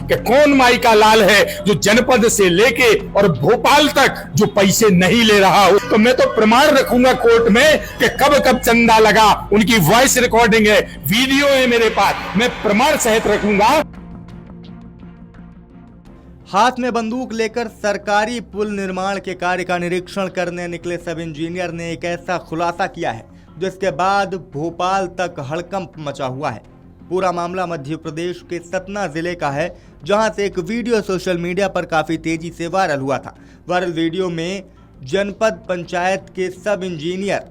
कि कौन माई का लाल है जो जनपद से लेके और भोपाल तक जो पैसे नहीं ले रहा हो। तो मैं तो प्रमाण रखूंगा कोर्ट में कि कब कब चंदा लगा, उनकी वॉइस रिकॉर्डिंग है, वीडियो है मेरे पास, मैं प्रमाण सहित रखूंगा। हाथ में बंदूक लेकर सरकारी पुल निर्माण के कार्य का निरीक्षण करने निकले सब इंजीनियर ने एक ऐसा खुलासा किया है जिसके बाद भोपाल तक हड़कंप मचा हुआ है। पूरा मामला मध्य प्रदेश के सतना जिले का है, जहां से एक वीडियो सोशल मीडिया पर काफी तेजी से वायरल हुआ था। वायरल वीडियो में जनपद पंचायत के सब इंजीनियर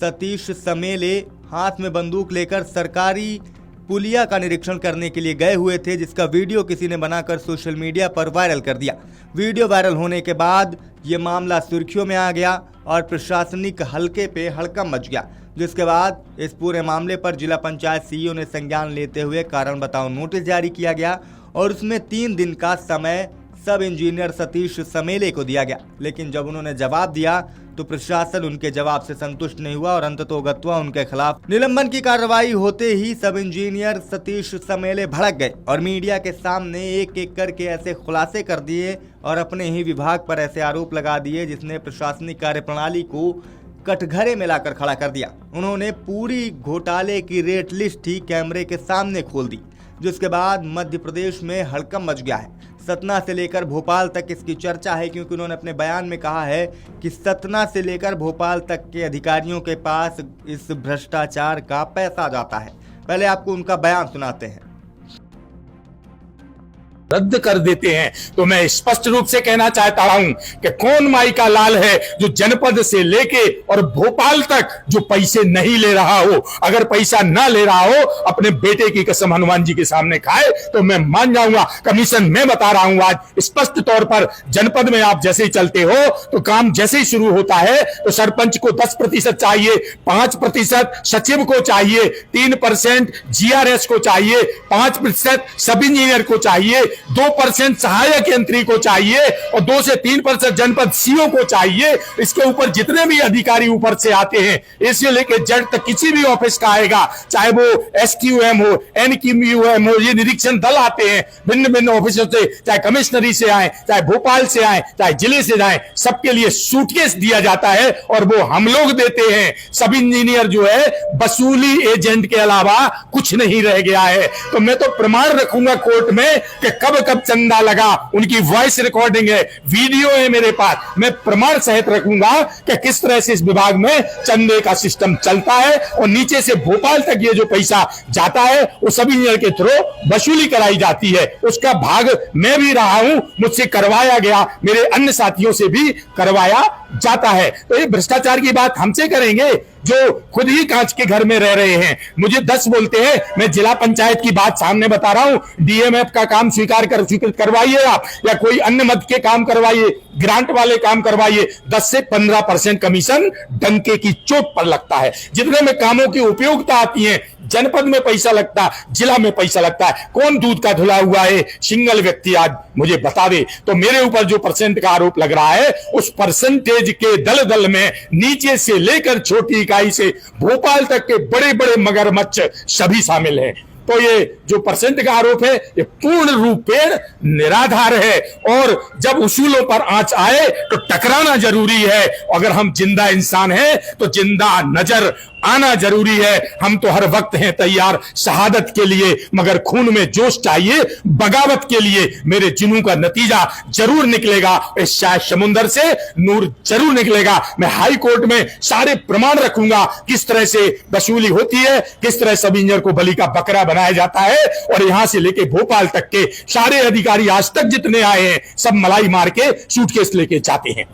सतीश समेले हाथ में बंदूक लेकर सरकारी पुलिया का निरीक्षण करने के लिए गए हुए थे, जिसका वीडियो किसी ने बनाकर सोशल मीडिया पर वायरल कर दिया। वीडियो वायरल होने के बाद ये मामला सुर्खियों में आ गया और प्रशासनिक हलके पे हड़कंप मच गया, जिसके बाद इस पूरे मामले पर जिला पंचायत सीईओ ने संज्ञान लेते हुए कारण बताओ नोटिस जारी किया गया और उसमें 3 दिन का समय सब इंजीनियर सतीश समेले को दिया गया। लेकिन जब उन्होंने जवाब दिया तो प्रशासन उनके जवाब से संतुष्ट नहीं हुआ और अंततोगत्वा उनके खिलाफ निलंबन की कार्रवाई होते ही सब इंजीनियर सतीश समेले भड़क गए और मीडिया के सामने एक एक करके ऐसे खुलासे कर दिए और अपने ही विभाग पर ऐसे आरोप लगा दिए जिसने प्रशासनिक कार्यप्रणाली को कटघरे में लाकर खड़ा कर दिया। उन्होंने पूरी घोटाले की रेट लिस्ट ही कैमरे के सामने खोल दी, जिसके बाद मध्य प्रदेश में हड़कंप मच गया है। सतना से लेकर भोपाल तक इसकी चर्चा है, क्योंकि उन्होंने अपने बयान में कहा है कि सतना से लेकर भोपाल तक के अधिकारियों के पास इस भ्रष्टाचार का पैसा जाता है। पहले आपको उनका बयान सुनाते हैं। रद्द कर देते हैं तो मैं स्पष्ट रूप से कहना चाहता हूं कि कौन माई का लाल है जो जनपद से लेके और भोपाल तक जो पैसे नहीं ले रहा हो। अगर पैसा ना ले रहा हो, अपने बेटे की कसम हनुमान जी के सामने खाए तो मैं मान जाऊंगा। कमीशन मैं बता रहा हूं आज स्पष्ट तौर पर, जनपद में आप जैसे ही चलते हो तो काम जैसे ही शुरू होता है तो सरपंच को 10% चाहिए, 5% सचिव को चाहिए, 3% GRS को चाहिए, 5% सब इंजीनियर को चाहिए, 2% सहायक यंत्री को चाहिए और 2 से 3% जनपद सीओ को चाहिए। इसके ऊपर जितने भी अधिकारी ऊपर से आते हैं, इससे लेकर जज तक किसी भी ऑफिस का आएगा, चाहे वो SQM हो, NQM हो, ये निरीक्षण दल आते हैं भिन्न भिन्न ऑफिसों से, चाहे कमिश्नरी से आए, चाहे भोपाल से आए, चाहे जिले से जाए, सबके लिए सूटकेस दिया जाता है और वो हम लोग देते हैं। सब इंजीनियर जो है वसूली एजेंट के अलावा कुछ नहीं रह गया है। तो मैं तो प्रमाण रखूंगा कोर्ट में कि कब चंदा लगा, उनकी वॉइस रिकॉर्डिंग है, वीडियो है मेरे पास, मैं प्रमाण सहित रखूंगा कि किस तरह से इस विभाग में चंदे का सिस्टम चलता है और नीचे से भोपाल तक ये जो पैसा जाता है वो सभी इंजीनियर के थ्रू वसूली कराई जाती है। उसका भाग मैं भी रहा हूं, मुझसे करवाया गया, मेरे अन्य साथियों से भी करवाया जाता है। तो ये भ्रष्टाचार की बात हमसे करेंगे जो खुद ही कांच के घर में रह रहे हैं। मुझे 10 बोलते हैं, मैं जिला पंचायत की बात सामने बता रहा हूं। DMF का काम स्वीकार करवाइए आप, या कोई अन्य मद के काम करवाइए, ग्रांट वाले काम करवाइए, 10 से 15% कमीशन डंके की चोट पर लगता है। जितने में कामों की उपयोगिता आती है, जनपद में पैसा लगता, जिला में पैसा लगता है। कौन दूध का धुला हुआ है सिंगल व्यक्ति आज मुझे बता दे। तो मेरे ऊपर जो % का आरोप लग रहा है, उस परसेंटेज के दल में नीचे से लेकर छोटी इकाई से भोपाल तक के बड़े बड़े मगरमच्छ सभी शामिल हैं। तो ये जो % का आरोप है ये पूर्ण रूपेण निराधार है और जब उसूलों पर आंच आए तो टकराना जरूरी है। अगर हम जिंदा इंसान हैं तो जिंदा नजर आना जरूरी है। हम तो हर वक्त हैं तैयार शहादत के लिए, मगर खून में जोश चाहिए बगावत के लिए। मेरे जुनून का नतीजा जरूर निकलेगा, इस शायद समुंदर से नूर जरूर निकलेगा। मैं हाई कोर्ट में सारे प्रमाण रखूंगा किस तरह से वसूली होती है, किस तरह सब इंजीनियर को बलि का बकरा बनाया जाता है और यहां से लेके भोपाल तक के सारे अधिकारी आज तक जितने आए हैं सब मलाई मार के सूटकेस लेके जाते हैं।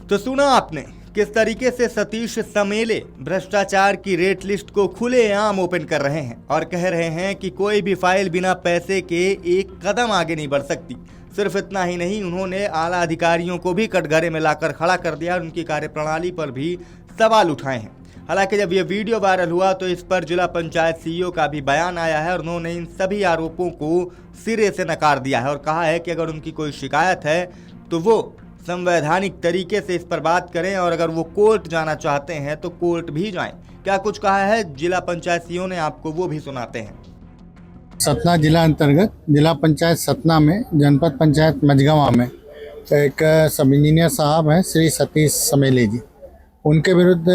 तो सुना आपने किस तरीके से सतीश समेले भ्रष्टाचार की रेट लिस्ट को खुलेआम ओपन कर रहे हैं और कह रहे हैं कि कोई भी फाइल बिना पैसे के एक कदम आगे नहीं बढ़ सकती। सिर्फ इतना ही नहीं, उन्होंने आला अधिकारियों को भी कटघरे में लाकर खड़ा कर दिया और उनकी कार्यप्रणाली पर भी सवाल उठाए हैं। हालांकि जब यह वीडियो वायरल हुआ तो इस पर जिला पंचायत सीईओ का भी बयान आया है और उन्होंने इन सभी आरोपों को सिरे से नकार दिया है और कहा है कि अगर उनकी कोई शिकायत है तो वो संवैधानिक तरीके से इस पर बात करें और अगर वो कोर्ट जाना चाहते हैं तो कोर्ट भी जाएं। क्या कुछ कहा है जिला पंचायत सीईओ ने, आपको वो भी सुनाते हैं। सतना जिला अंतर्गत जिला पंचायत सतना में जनपद पंचायत मझगांव में एक सब इंजीनियर साहब हैं श्री सतीश समेली जी, उनके विरुद्ध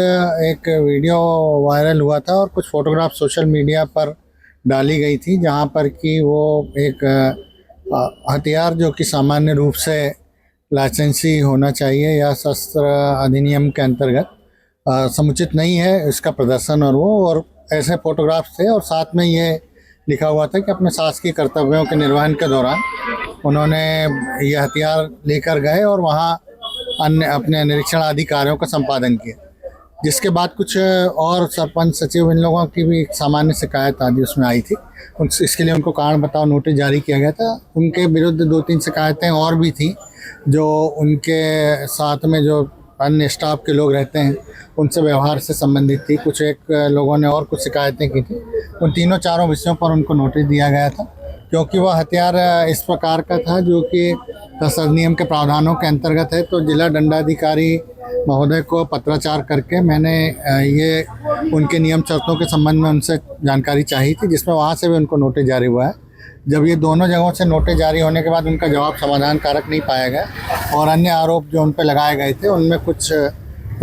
एक वीडियो वायरल हुआ था और कुछ फोटोग्राफ सोशल मीडिया पर डाली गई थी, जहां पर कि वो एक हथियार जो कि सामान्य रूप से लाइसेंसी होना चाहिए या शस्त्र अधिनियम के अंतर्गत समुचित नहीं है इसका प्रदर्शन और ऐसे फोटोग्राफ्स थे और साथ में ये लिखा हुआ था कि अपने शासकीय कर्तव्यों के निर्वहन के दौरान उन्होंने ये हथियार लेकर गए और वहाँ अन्य अपने निरीक्षण आदि कार्यों का संपादन किया। जिसके बाद कुछ और सरपंच सचिव इन लोगों की भी सामान्य शिकायत आदि उसमें आई थी, इसके लिए उनको कारण बताओ नोटिस जारी किया गया था। उनके विरुद्ध 2-3 शिकायतें और भी थी जो उनके साथ में जो अन्य स्टाफ के लोग रहते हैं उनसे व्यवहार से संबंधित थी। कुछ एक लोगों ने और कुछ शिकायतें की थी। उन 3-4 विषयों पर उनको नोटिस दिया गया था, क्योंकि वह हथियार इस प्रकार का था जो कि अधिनियम के प्रावधानों के अंतर्गत है। तो जिला दंडाधिकारी महोदय को पत्राचार करके मैंने ये उनके नियम शर्तों के संबंध में उनसे जानकारी चाहिए थी, जिसमें वहाँ से भी उनको नोटिस जारी हुआ है। जब ये दोनों जगहों से नोटिस जारी होने के बाद उनका जवाब समाधान कारक नहीं पाया गया और अन्य आरोप जो उन पर लगाए गए थे उनमें कुछ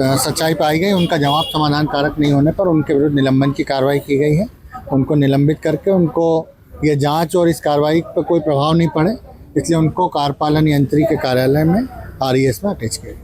सच्चाई पाई गई, उनका जवाब समाधान कारक नहीं होने पर उनके विरुद्ध निलंबन की कार्रवाई की गई है। उनको निलंबित करके उनको ये जांच और इस कार्रवाई पर कोई प्रभाव नहीं पड़े, इसलिए उनको कार्यपालन यंत्री के कार्यालय में RES में अटैच किया।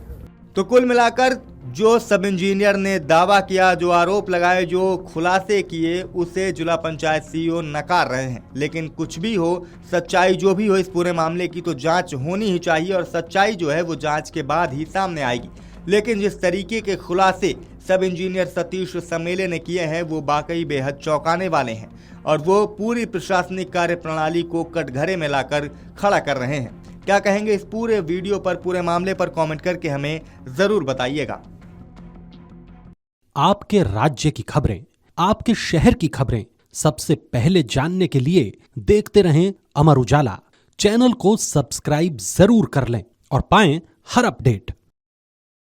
तो कुल मिलाकर जो सब इंजीनियर ने दावा किया, जो आरोप लगाए, जो खुलासे किए, उसे जिला पंचायत CEO नकार रहे हैं। लेकिन कुछ भी हो, सच्चाई जो भी हो, इस पूरे मामले की तो जांच होनी ही चाहिए और सच्चाई जो है वो जांच के बाद ही सामने आएगी। लेकिन जिस तरीके के खुलासे सब इंजीनियर सतीश समेले ने किए हैं वो वाकई बेहद चौंकाने वाले हैं और वो पूरी प्रशासनिक कार्य प्रणाली को कटघरे में लाकर खड़ा कर रहे हैं। क्या कहेंगे इस पूरे वीडियो पर, पूरे मामले पर कमेंट करके हमें जरूर बताइएगा। आपके राज्य की खबरें, आपके शहर की खबरें सबसे पहले जानने के लिए देखते रहें अमर उजाला। चैनल को सब्सक्राइब जरूर कर लें और पाएं हर अपडेट।